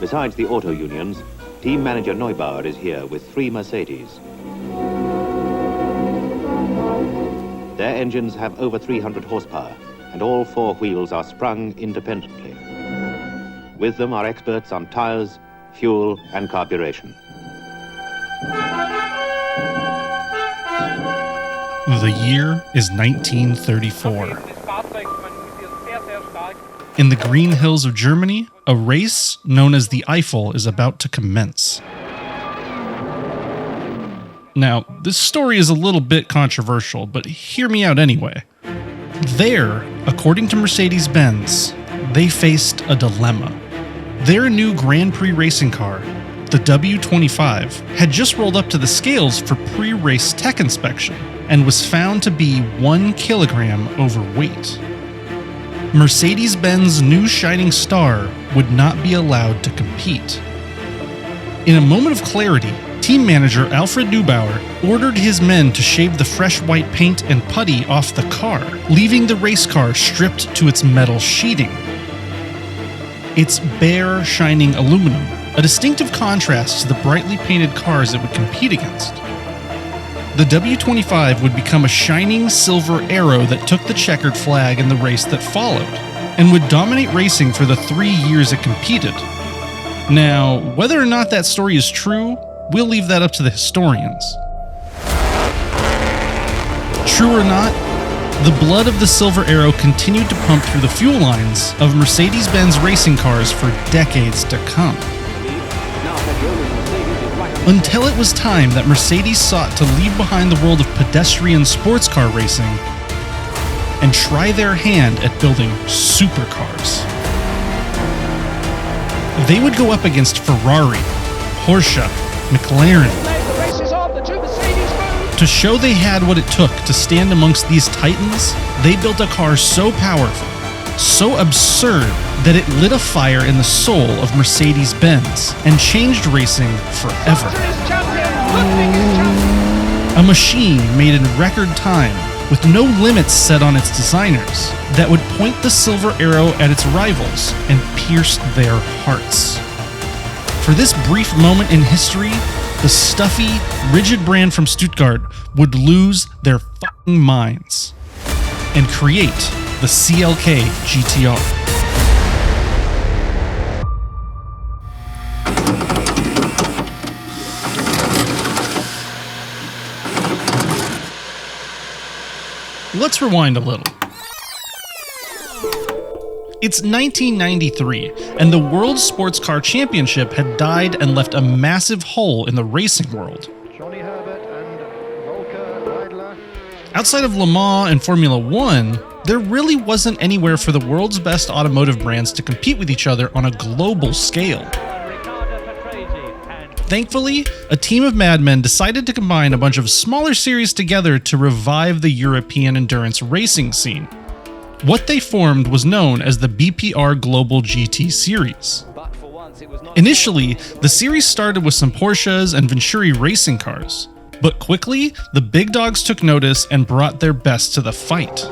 Besides the auto unions, team manager Neubauer is here with 3 Mercedes. Their engines have over 300 horsepower, and all 4 wheels are sprung independently. With them are experts on tires, fuel, and carburation. The year is 1934. In the green hills of Germany, a race known as the Eifel is about to commence. Now, this story is a little bit controversial, but hear me out anyway. There, according to Mercedes-Benz, they faced a dilemma. Their new Grand Prix racing car, the W25, had just rolled up to the scales for pre-race tech inspection and was found to be 1 kilogram overweight. Mercedes-Benz new shining star would not be allowed to compete. In a moment of clarity, team manager Alfred Neubauer ordered his men to shave the fresh white paint and putty off the car, leaving the race car stripped to its metal sheeting. It's bare, shining aluminum, a distinctive contrast to the brightly painted cars it would compete against. The W25 would become a shining silver arrow that took the checkered flag in the race that followed, and would dominate racing for the 3 years it competed. Now, whether or not that story is true, we'll leave that up to the historians. True or not, the blood of the Silver Arrow continued to pump through the fuel lines of Mercedes-Benz racing cars for decades to come. Until it was time that Mercedes sought to leave behind the world of pedestrian sports car racing and try their hand at building supercars. They would go up against Ferrari, Porsche, McLaren. To show they had what it took to stand amongst these titans, they built a car so powerful, so absurd, that it lit a fire in the soul of Mercedes-Benz and changed racing forever. A machine made in record time, with no limits set on its designers, that would point the silver arrow at its rivals and pierce their hearts. For this brief moment in history, the stuffy, rigid brand from Stuttgart would lose their fucking minds and create the CLK GTR. Let's rewind a little. It's 1993, and the World Sports Car Championship had died and left a massive hole in the racing world. Outside of Le Mans and Formula One, there really wasn't anywhere for the world's best automotive brands to compete with each other on a global scale. Thankfully, a team of madmen decided to combine a bunch of smaller series together to revive the European endurance racing scene. What they formed was known as the BPR Global GT series. Initially, the series started with some Porsches and Venturi racing cars, but quickly, the big dogs took notice and brought their best to the fight.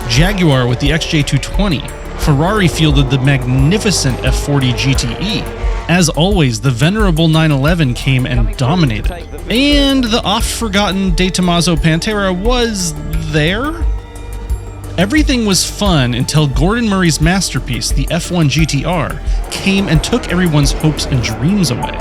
Jaguar with the XJ220, Ferrari fielded the magnificent F40 GTE. As always, the venerable 911 came and dominated. And the oft-forgotten De Tomaso Pantera was there? Everything was fun until Gordon Murray's masterpiece, the F1 GTR, came and took everyone's hopes and dreams away.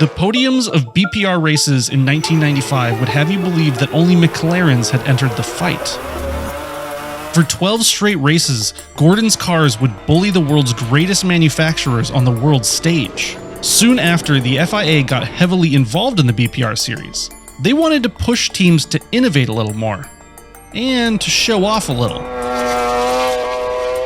The podiums of BPR races in 1995 would have you believe that only McLarens had entered the fight. For 12 straight races, Gordon's cars would bully the world's greatest manufacturers on the world stage. Soon after, the FIA got heavily involved in the BPR series. They wanted to push teams to innovate a little more, and to show off a little.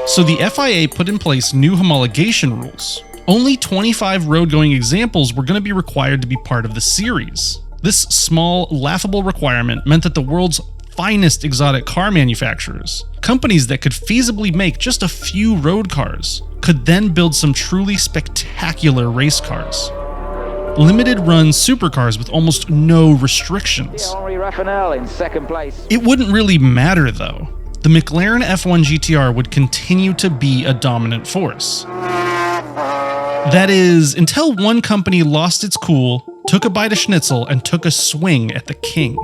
So the FIA put in place new homologation rules. Only 25 road-going examples were going to be required to be part of the series. This small, laughable requirement meant that the world's finest exotic car manufacturers, companies that could feasibly make just a few road cars, could then build some truly spectacular race cars. Limited run supercars with almost no restrictions. Ravenhead in second place. It wouldn't really matter though. the McLaren F1 GTR would continue to be a dominant force. That is, until one company lost its cool, took a bite of Schnitzel, and took a swing at the king.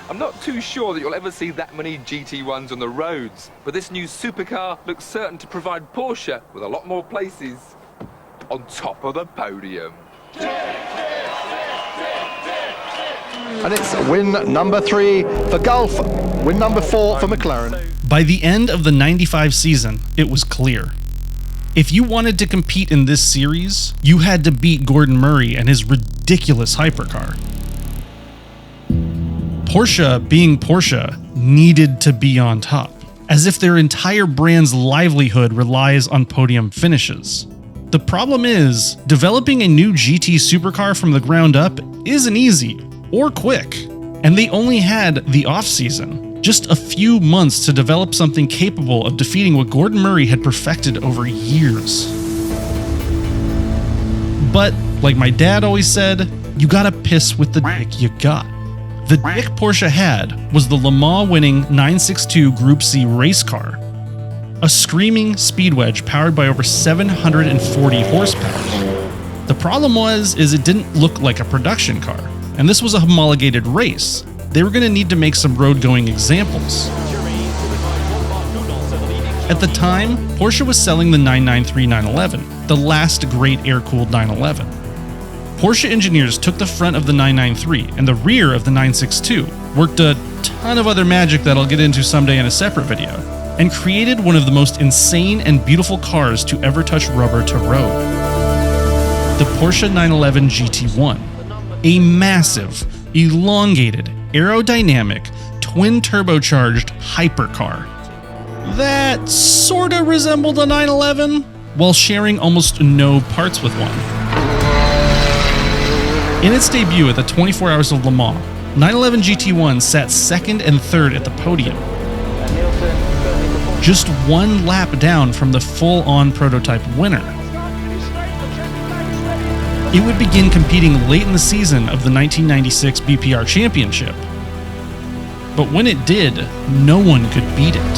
I'm not too sure that you'll ever see that many GT1s on the roads, but this new supercar looks certain to provide Porsche with a lot more places on top of the podium. And it's win number 3 for Gulf, win number 4 for McLaren. By the end of the 95 season, it was clear. If you wanted to compete in this series, you had to beat Gordon Murray and his ridiculous hypercar. Porsche, being Porsche, needed to be on top, as if their entire brand's livelihood relies on podium finishes. The problem is, developing a new GT supercar from the ground up isn't easy or quick, and they only had the off-season, just a few months to develop something capable of defeating what Gordon Murray had perfected over years. But, like my dad always said, you gotta piss with the dick you got. The dick Porsche had was the Le Mans winning 962 Group C race car, a screaming speed wedge powered by over 740 horsepower. The problem is it didn't look like a production car, and this was a homologated race. They were going to need to make some road-going examples. At the time, Porsche was selling the 993 911, the last great air-cooled 911. Porsche engineers took the front of the 993 and the rear of the 962, worked a ton of other magic that I'll get into someday in a separate video, and created one of the most insane and beautiful cars to ever touch rubber to road. The Porsche 911 GT1, a massive, elongated, aerodynamic, twin-turbocharged hypercar that sorta resembled a 911 while sharing almost no parts with one. In its debut at the 24 Hours of Le Mans, 911 GT1 sat second and third at the podium, just one lap down from the full-on prototype winner. It would begin competing late in the season of the 1996 BPR Championship. But when it did, no one could beat it.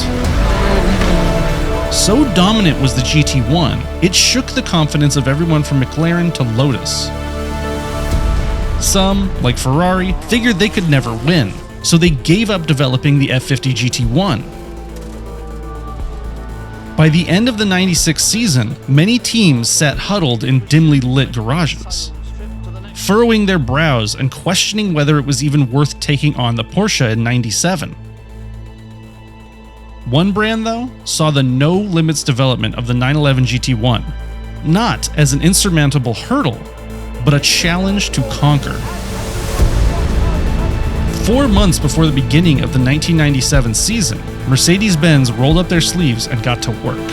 So dominant was the GT1, it shook the confidence of everyone from McLaren to Lotus. Some, like Ferrari, figured they could never win, so they gave up developing the F50 GT1. By the end of the 96 season, many teams sat huddled in dimly lit garages, furrowing their brows and questioning whether it was even worth taking on the Porsche in 97. One brand, though, saw the no-limits development of the 911 GT1, not as an insurmountable hurdle, but a challenge to conquer. 4 months before the beginning of the 1997 season, Mercedes-Benz rolled up their sleeves and got to work.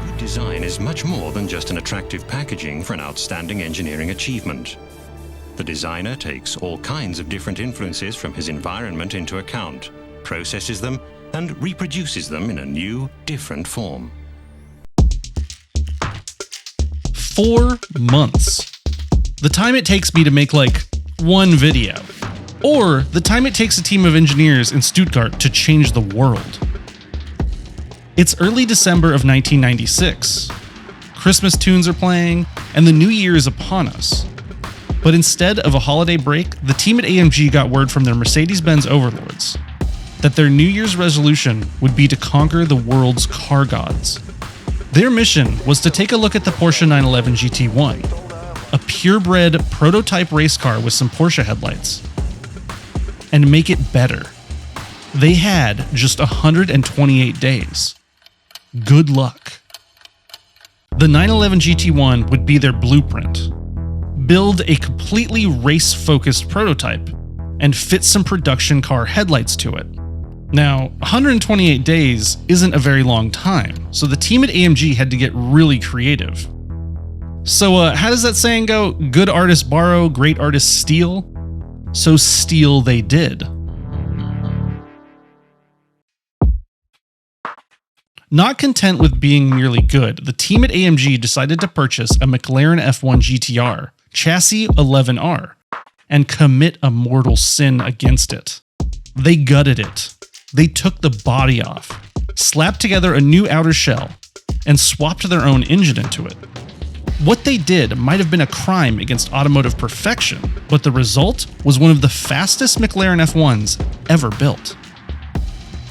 Good design is much more than just an attractive packaging for an outstanding engineering achievement. The designer takes all kinds of different influences from his environment into account, processes them, and reproduces them in a new, different form. 4 months. The time it takes me to make like one video, or the time it takes a team of engineers in Stuttgart to change the world. It's early December of 1996. Christmas tunes are playing, and the new year is upon us. But instead of a holiday break, the team at AMG got word from their Mercedes-Benz overlords that their New Year's resolution would be to conquer the world's car gods. Their mission was to take a look at the Porsche 911 GT1, a purebred prototype race car with some Porsche headlights, and make it better. They had just 128 days. Good luck. The 911 GT1 would be their blueprint. Build a completely race-focused prototype and fit some production car headlights to it. Now, 128 days isn't a very long time, so the team at AMG had to get really creative. So how does that saying go? Good artists borrow, great artists steal? So steal they did. Not content with being merely good, the team at AMG decided to purchase a McLaren F1 GTR, chassis 11R, and commit a mortal sin against it. They gutted it. They took the body off, slapped together a new outer shell, and swapped their own engine into it. What they did might have been a crime against automotive perfection, but the result was one of the fastest McLaren F1s ever built.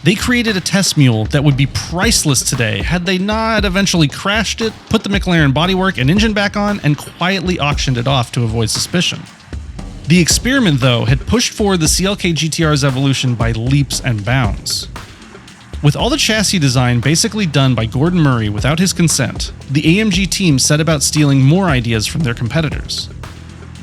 They created a test mule that would be priceless today had they not eventually crashed it, put the McLaren bodywork and engine back on, and quietly auctioned it off to avoid suspicion. The experiment, though, had pushed forward the CLK GTR's evolution by leaps and bounds. With all the chassis design basically done by Gordon Murray without his consent, the AMG team set about stealing more ideas from their competitors.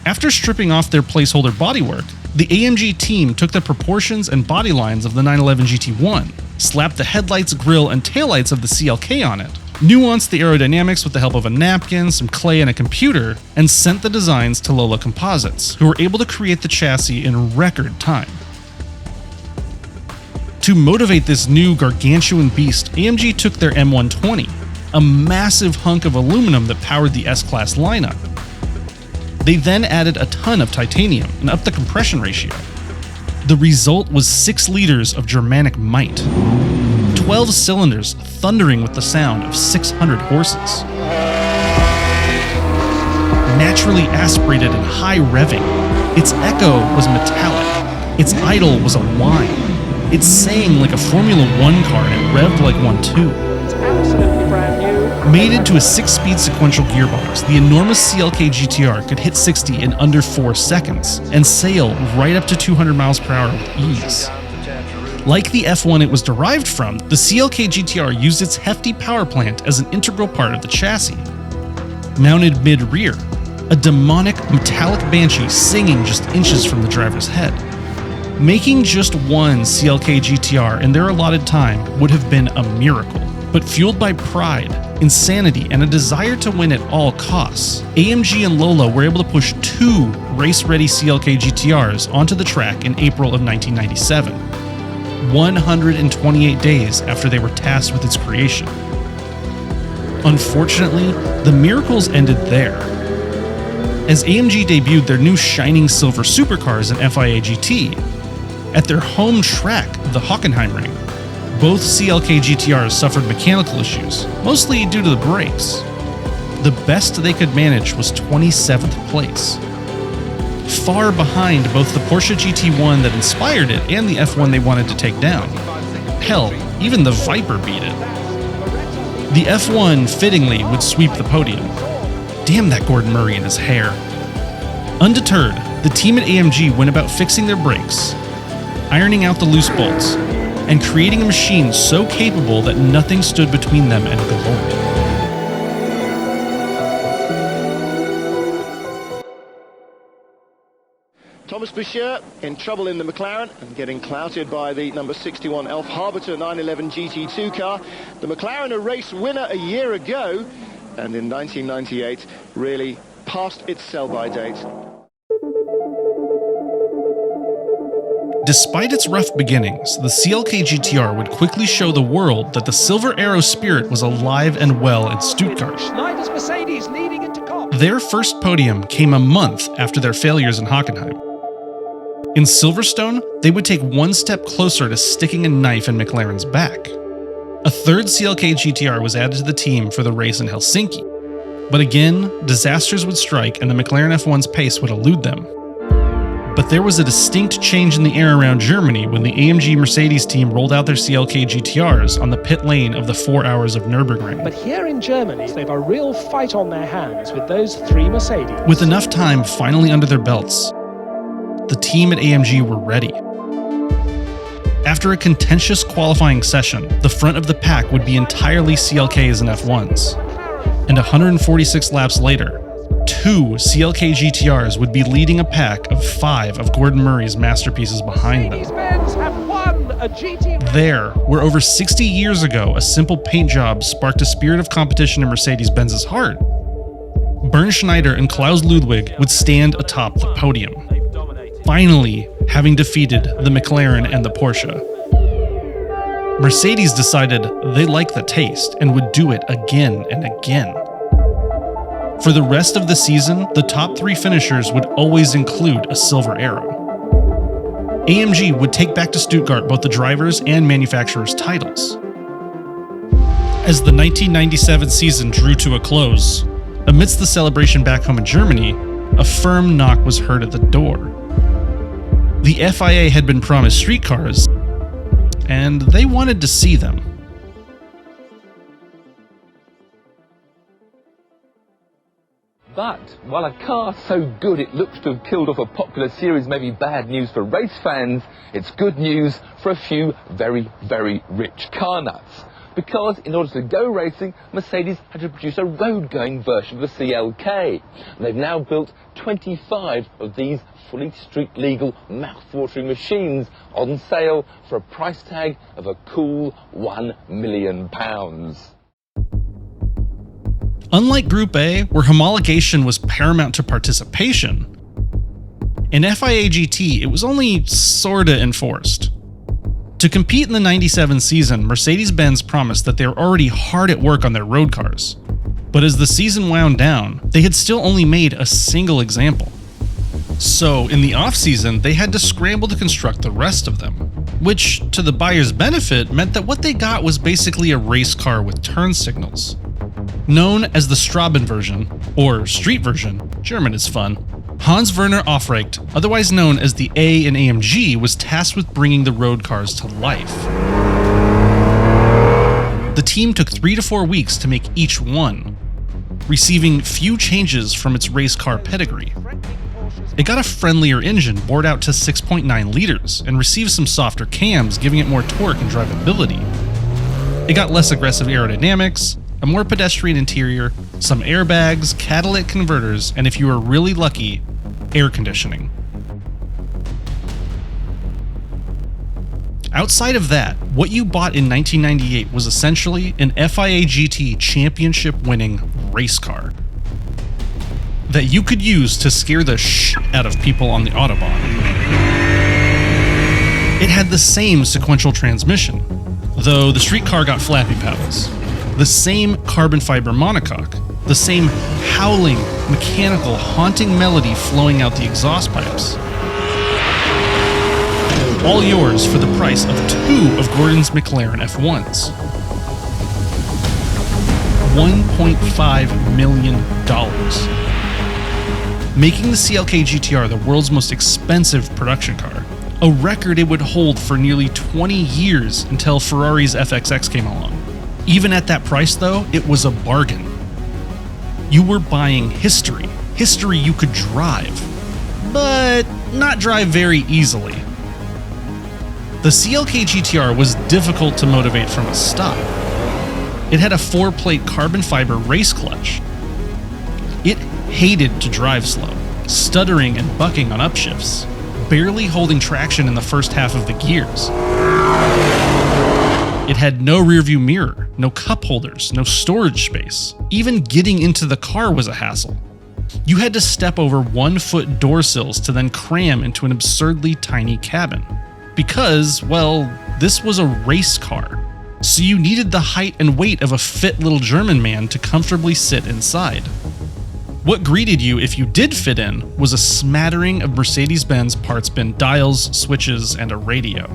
After stripping off their placeholder bodywork, the AMG team took the proportions and body lines of the 911 GT1, slapped the headlights, grille, and taillights of the CLK on it, nuanced the aerodynamics with the help of a napkin, some clay, and a computer, and sent the designs to Lola Composites, who were able to create the chassis in record time. To motivate this new gargantuan beast, AMG took their M120, a massive hunk of aluminum that powered the S-Class lineup. They then added a ton of titanium and upped the compression ratio. The result was 6 liters of Germanic might, 12 cylinders thundering with the sound of 600 horses. Naturally aspirated and high revving, its echo was metallic, its idle was a whine. It sang like a Formula 1 car and it revved like one too. It's absolutely brand new. Mated to a 6-speed sequential gearbox, the enormous CLK GTR could hit 60 in under 4 seconds and sail right up to 200 miles per hour with ease. Like the F1 it was derived from, the CLK GTR used its hefty power plant as an integral part of the chassis. Mounted mid-rear, a demonic metallic banshee singing just inches from the driver's head. Making just one CLK GTR in their allotted time would have been a miracle, but fueled by pride, insanity, and a desire to win at all costs, AMG and Lola were able to push 2 race-ready CLK GTRs onto the track in April of 1997, 128 days after they were tasked with its creation. Unfortunately, the miracles ended there. As AMG debuted their new shining silver supercars in FIA GT, at their home track, the Hockenheim Ring, both CLK GTRs suffered mechanical issues, mostly due to the brakes. The best they could manage was 27th place. Far behind both the Porsche GT1 that inspired it and the F1 they wanted to take down. Hell, even the Viper beat it. The F1 fittingly would sweep the podium. Damn that Gordon Murray and his hair. Undeterred, the team at AMG went about fixing their brakes, ironing out the loose bolts, and creating a machine so capable that nothing stood between them and glory. Thomas Boucher in trouble in the McLaren and getting clouted by the number 61 Elf Harbinger 911 GT2 car. The McLaren, a race winner a year ago, and in 1998 really passed its sell-by date. Despite its rough beginnings, the CLK GTR would quickly show the world that the Silver Arrow spirit was alive and well in Stuttgart. Schneider's Mercedes leading into Cop. Their first podium came a month after their failures in Hockenheim. In Silverstone, they would take one step closer to sticking a knife in McLaren's back. A third CLK GTR was added to the team for the race in Helsinki. But again, disasters would strike and the McLaren F1's pace would elude them. But there was a distinct change in the air around Germany when the AMG Mercedes team rolled out their CLK GTRs on the pit lane of the 4 hours of Nürburgring. But here in Germany, they've a real fight on their hands with those 3 Mercedes. With enough time finally under their belts, the team at AMG were ready. After a contentious qualifying session, the front of the pack would be entirely CLKs and F1s. And 146 laps later, 2 CLK GTRs would be leading a pack of 5 of Gordon Murray's masterpieces behind them. Benz have won a GT. There, where over 60 years ago a simple paint job sparked a spirit of competition in Mercedes-Benz's heart, Bernd Schneider and Klaus Ludwig would stand atop the podium, finally having defeated the McLaren and the Porsche. Mercedes decided they liked the taste and would do it again and again. For the rest of the season, the top 3 finishers would always include a silver arrow. AMG would take back to Stuttgart both the drivers' and manufacturers' titles. As the 1997 season drew to a close, amidst the celebration back home in Germany, a firm knock was heard at the door. The FIA had been promised streetcars, and they wanted to see them. But while a car so good it looks to have killed off a popular series may be bad news for race fans, it's good news for a few very, very rich car nuts. Because in order to go racing, Mercedes had to produce a road-going version of the CLK. And they've now built 25 of these fully street-legal, mouth-watering machines on sale for a price tag of a cool £1 million. Unlike Group A, where homologation was paramount to participation, in FIA GT it was only sorta enforced. To compete in the 97 season, Mercedes-Benz promised that they were already hard at work on their road cars. But as the season wound down, they had still only made a single example. So, in the off-season, they had to scramble to construct the rest of them, which, to the buyer's benefit, meant that what they got was basically a race car with turn signals. Known as the Straben version, or street version, German is fun, Hans Werner Aufrecht, otherwise known as the A in AMG, was tasked with bringing the road cars to life. The team took 3 to 4 weeks to make each one, receiving few changes from its race car pedigree. It got a friendlier engine bored out to 6.9 liters and received some softer cams, giving it more torque and drivability. It got less aggressive aerodynamics, a more pedestrian interior, some airbags, catalytic converters, and if you were really lucky, air conditioning. Outside of that, what you bought in 1998 was essentially an FIA GT championship-winning race car that you could use to scare the shit out of people on the Autobahn. It had the same sequential transmission, though the street car got flappy paddles, the same carbon fiber monocoque, the same howling, mechanical, haunting melody flowing out the exhaust pipes. All yours for the price of 2 of Gordon's McLaren F1s. $1.5 million. Making the CLK GTR the world's most expensive production car, a record it would hold for nearly 20 years until Ferrari's FXX came along. Even at that price, though, it was a bargain. You were buying history. History you could drive, but not drive very easily. The CLK GTR was difficult to motivate from a stop. It had a 4-plate carbon fiber race clutch. It hated to drive slow, stuttering and bucking on upshifts, barely holding traction in the first half of the gears. It had no rearview mirror, no cup holders, no storage space. Even getting into the car was a hassle. You had to step over 1-foot door sills to then cram into an absurdly tiny cabin. Because, well, this was a race car, so you needed the height and weight of a fit little German man to comfortably sit inside. What greeted you if you did fit in was a smattering of Mercedes-Benz parts bin dials, switches, and a radio.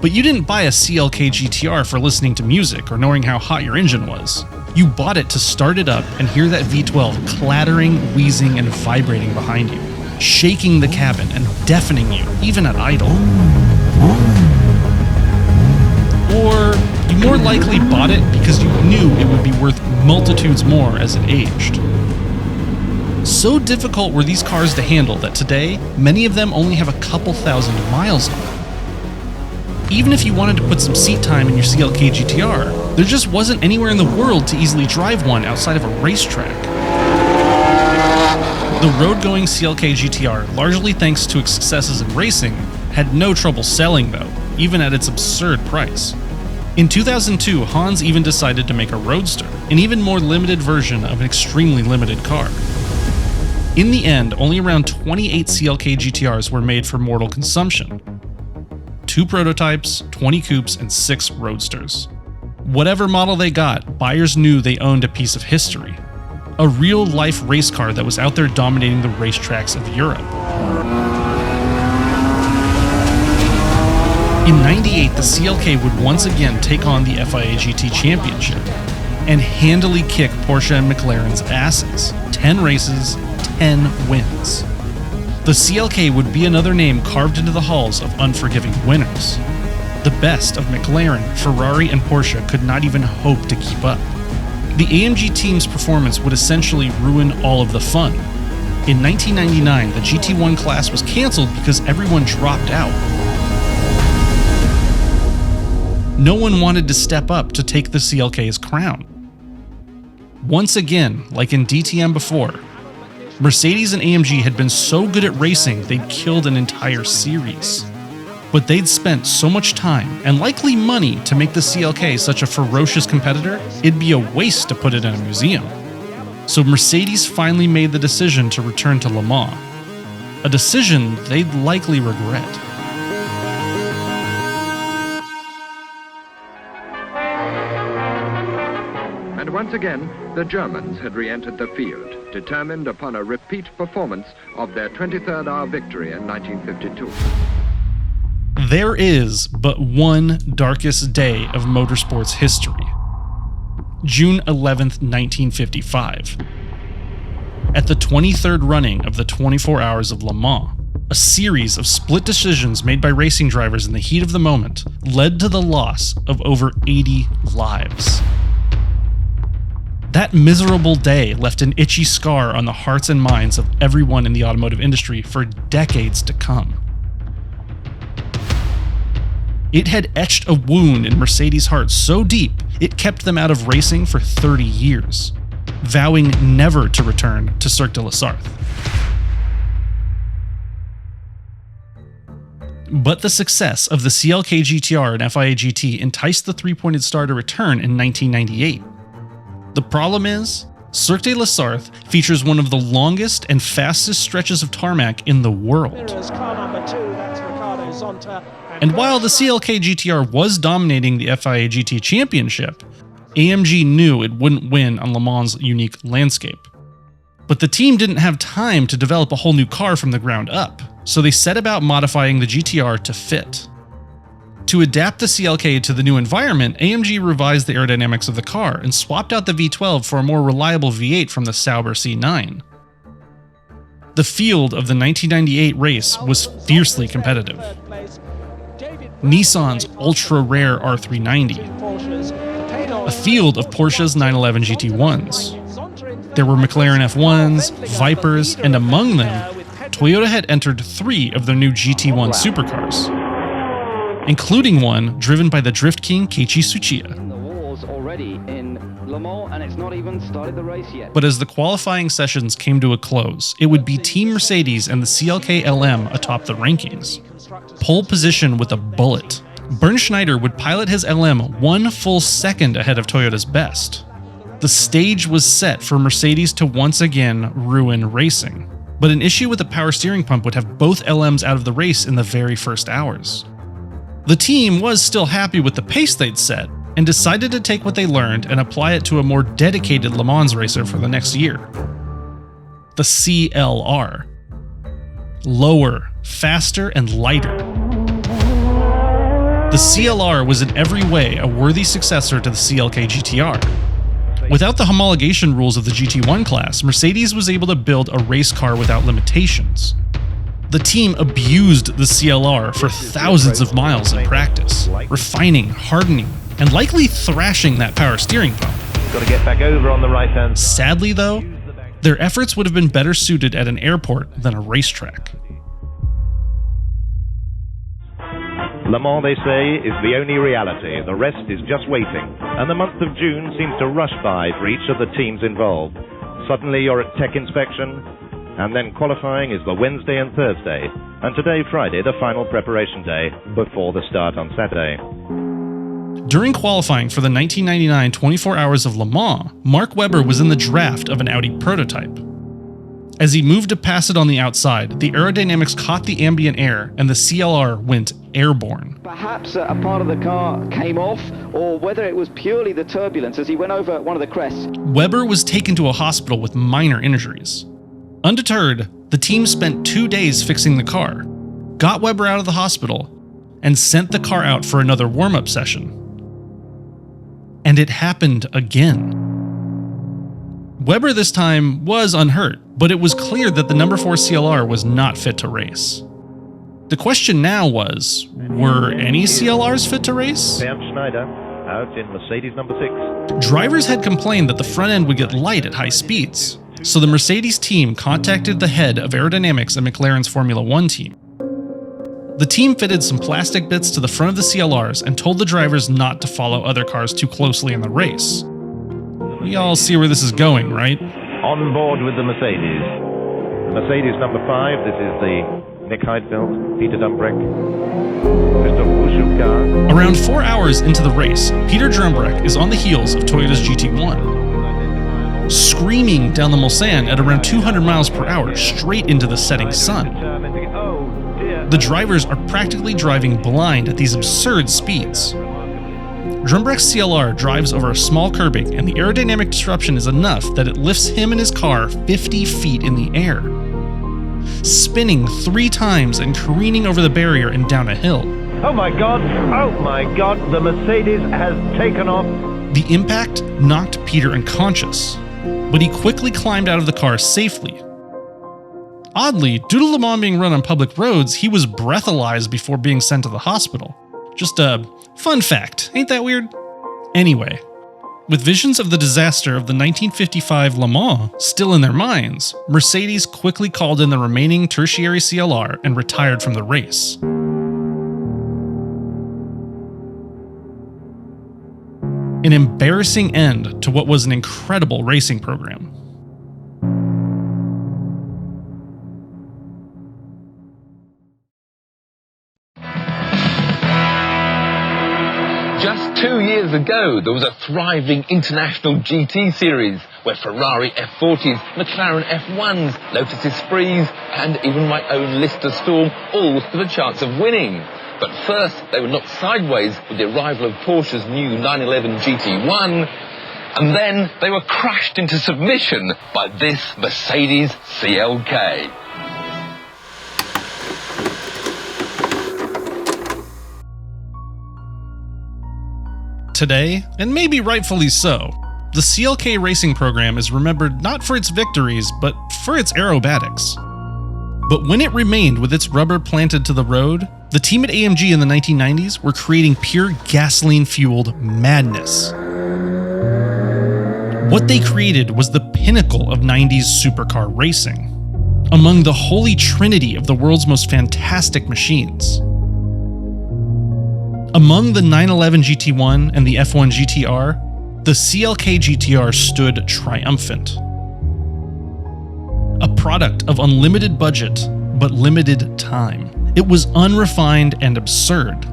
But you didn't buy a CLK GTR for listening to music or knowing how hot your engine was. You bought it to start it up and hear that V12 clattering, wheezing, and vibrating behind you, shaking the cabin and deafening you, even at idle. Or you more likely bought it because you knew it would be worth multitudes more as it aged. So difficult were these cars to handle that today, many of them only have a couple thousand miles on them. Even if you wanted to put some seat time in your CLK GTR, there just wasn't anywhere in the world to easily drive one outside of a racetrack. The road-going CLK GTR, largely thanks to its successes in racing, had no trouble selling though, even at its absurd price. In 2002, Hans even decided to make a roadster, an even more limited version of an extremely limited car. In the end, only around 28 CLK GTRs were made for mortal consumption. 2 prototypes, 20 coupes, and 6 roadsters. Whatever model they got, buyers knew they owned a piece of history. a real-life race car that was out there dominating the racetracks of Europe. In '98, the CLK would once again take on the FIA GT Championship and handily kick Porsche and McLaren's asses. 10 races, 10 wins. The CLK would be another name carved into the halls of unforgiving winners. The best of McLaren, Ferrari, and Porsche could not even hope to keep up. The AMG team's performance would essentially ruin all of the fun. In 1999, the GT1 class was cancelled because everyone dropped out. No one wanted to step up to take the CLK's crown. Once again, like in DTM before, Mercedes and AMG had been so good at racing they'd killed an entire series. But they'd spent so much time, and likely money, to make the CLK such a ferocious competitor, it'd be a waste to put it in a museum. So Mercedes finally made the decision to return to Le Mans. A decision they'd likely regret. And once again, the Germans had re-entered the field, determined upon a repeat performance of their 23rd hour victory in 1952. There is but one darkest day of motorsports history. June 11th, 1955. At the 23rd running of the 24 Hours of Le Mans, a series of split decisions made by racing drivers in the heat of the moment led to the loss of over 80 lives. That miserable day left an itchy scar on the hearts and minds of everyone in the automotive industry for decades to come. It had etched a wound in Mercedes' heart so deep, it kept them out of racing for 30 years, vowing never to return to Cirque de la Sarthe. But the success of the CLK GTR and FIA GT enticed the three-pointed star to return in 1998. The problem is, Cirque de la Sarthe features one of the longest and fastest stretches of tarmac in the world. And while the CLK GTR was dominating the FIA GT Championship, AMG knew it wouldn't win on Le Mans' unique landscape. But the team didn't have time to develop a whole new car from the ground up, so they set about modifying the GTR to fit. To adapt the CLK to the new environment, AMG revised the aerodynamics of the car and swapped out the V12 for a more reliable V8 from the Sauber C9. The field of the 1998 race was fiercely competitive. Nissan's ultra-rare R390, a field of Porsche's 911 GT1s. There were McLaren F1s, Vipers, and among them, Toyota had entered 3 of their new GT1 supercars, including one driven by the Drift King Keiichi Tsuchiya. But as the qualifying sessions came to a close, it would be Team Mercedes and the CLK LM atop the rankings. Pole position with a bullet. Bernd Schneider would pilot his LM 1 full second ahead of Toyota's best. The stage was set for Mercedes to once again ruin racing. But an issue with the power steering pump would have both LMs out of the race in the very first hours. The team was still happy with the pace they'd set, and decided to take what they learned and apply it to a more dedicated Le Mans racer for the next year. The CLR. Lower, faster, and lighter. The CLR was in every way a worthy successor to the CLK GTR. Without the homologation rules of the GT1 class, Mercedes was able to build a race car without limitations. The team abused the CLR for thousands of miles in practice, refining, hardening, and likely thrashing that power steering pump. Got to get back over on the right hand. Sadly though, their efforts would have been better suited at an airport than a racetrack. Le Mans, they say, is the only reality. The rest is just waiting. And the month of June seems to rush by for each of the teams involved. Suddenly you're at tech inspection, and then qualifying is the Wednesday and Thursday, and today, Friday, the final preparation day before the start on Saturday. During qualifying for the 1999 24 Hours of Le Mans, Mark Webber was in the draft of an Audi prototype. As he moved to pass it on the outside, the aerodynamics caught the ambient air and the CLR went airborne. Perhaps a part of the car came off, or whether it was purely the turbulence as he went over one of the crests. Weber was taken to a hospital with minor injuries. Undeterred, the team spent 2 days fixing the car, got Weber out of the hospital, and sent the car out for another warm-up session. And it happened again. Weber this time was unhurt, but it was clear that the number 4 CLR was not fit to race. The question now was, were any CLRs fit to race? Bernd Schneider out in Mercedes number 6. Drivers had complained that the front end would get light at high speeds, so the Mercedes team contacted the head of aerodynamics at McLaren's Formula 1 team. The team fitted some plastic bits to the front of the CLRs and told the drivers not to follow other cars too closely in the race. We all see where this is going, right? On board with the Mercedes. The Mercedes number 5, this is the Nick Heidfeld, Peter Dumbreck, Christoph Uschubka. Around 4 hours into the race, Peter Dumbreck is on the heels of Toyota's GT1, screaming down the Mulsanne at around 200 miles per hour straight into the setting sun. The drivers are practically driving blind at these absurd speeds. Dumbreck's CLR drives over a small curbing, and the aerodynamic disruption is enough that it lifts him and his car 50 feet in the air, spinning 3 times and careening over the barrier and down a hill. Oh my god, the Mercedes has taken off. The impact knocked Peter unconscious, but he quickly climbed out of the car safely. Oddly, due to Le Mans being run on public roads, he was breathalyzed before being sent to the hospital. Just a fun fact, ain't that weird? Anyway, with visions of the disaster of the 1955 Le Mans still in their minds, Mercedes quickly called in the remaining tertiary CLR and retired from the race. An embarrassing end to what was an incredible racing program. Just 2 years ago, there was a thriving international GT series where Ferrari F40s, McLaren F1s, Lotus Esprits, and even my own Lister Storm all stood a chance of winning. But first, they were knocked sideways with the arrival of Porsche's new 911 GT1, and then they were crashed into submission by this Mercedes CLK. Today, and maybe rightfully so, the CLK racing program is remembered not for its victories, but for its aerobatics. But when it remained with its rubber planted to the road, the team at AMG in the 1990s were creating pure gasoline-fueled madness. What they created was the pinnacle of 90s supercar racing, among the holy trinity of the world's most fantastic machines. Among the 911 GT1 and the F1 GTR, the CLK GTR stood triumphant. A product of unlimited budget, but limited time. It was unrefined and absurd.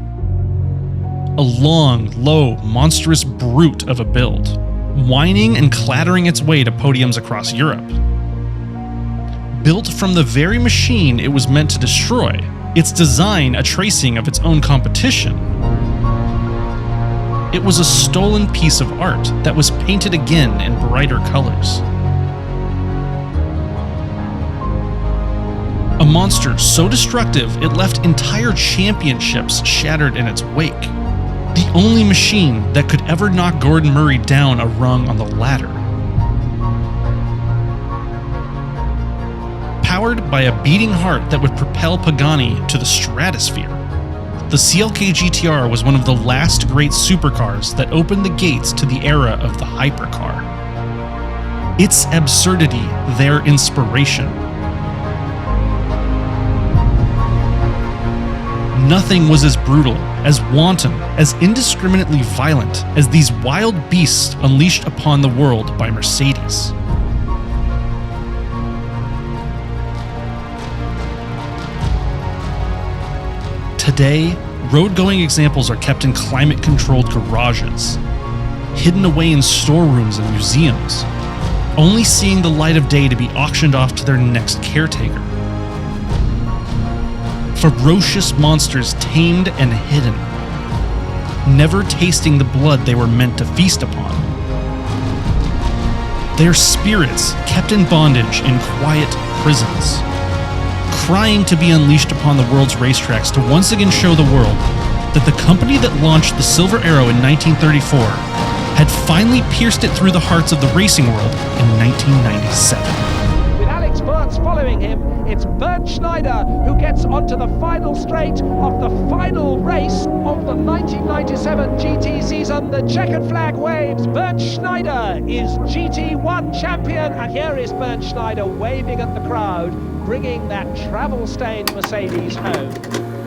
A long, low, monstrous brute of a build, whining and clattering its way to podiums across Europe. Built from the very machine it was meant to destroy, its design a tracing of its own competition. It was a stolen piece of art that was painted again in brighter colors. A monster so destructive it left entire championships shattered in its wake. The only machine that could ever knock Gordon Murray down a rung on the ladder. Powered by a beating heart that would propel Pagani to the stratosphere, the CLK GTR was one of the last great supercars that opened the gates to the era of the hypercar. Its absurdity, their inspiration. Nothing was as brutal, as wanton, as indiscriminately violent as these wild beasts unleashed upon the world by Mercedes. Today, road-going examples are kept in climate-controlled garages, hidden away in storerooms and museums, only seeing the light of day to be auctioned off to their next caretaker. Ferocious monsters tamed and hidden, never tasting the blood they were meant to feast upon. Their spirits kept in bondage in quiet prisons, crying to be unleashed upon the world's racetracks to once again show the world that the company that launched the Silver Arrow in 1934 had finally pierced it through the hearts of the racing world in 1997. With Alex Burtz following him, it's Bernd Schneider who gets onto the final straight of the final race of the 1997 GT season. The checkered flag waves. Bernd Schneider is GT1 champion, and here is Bernd Schneider waving at the crowd, bringing that travel-stained Mercedes home.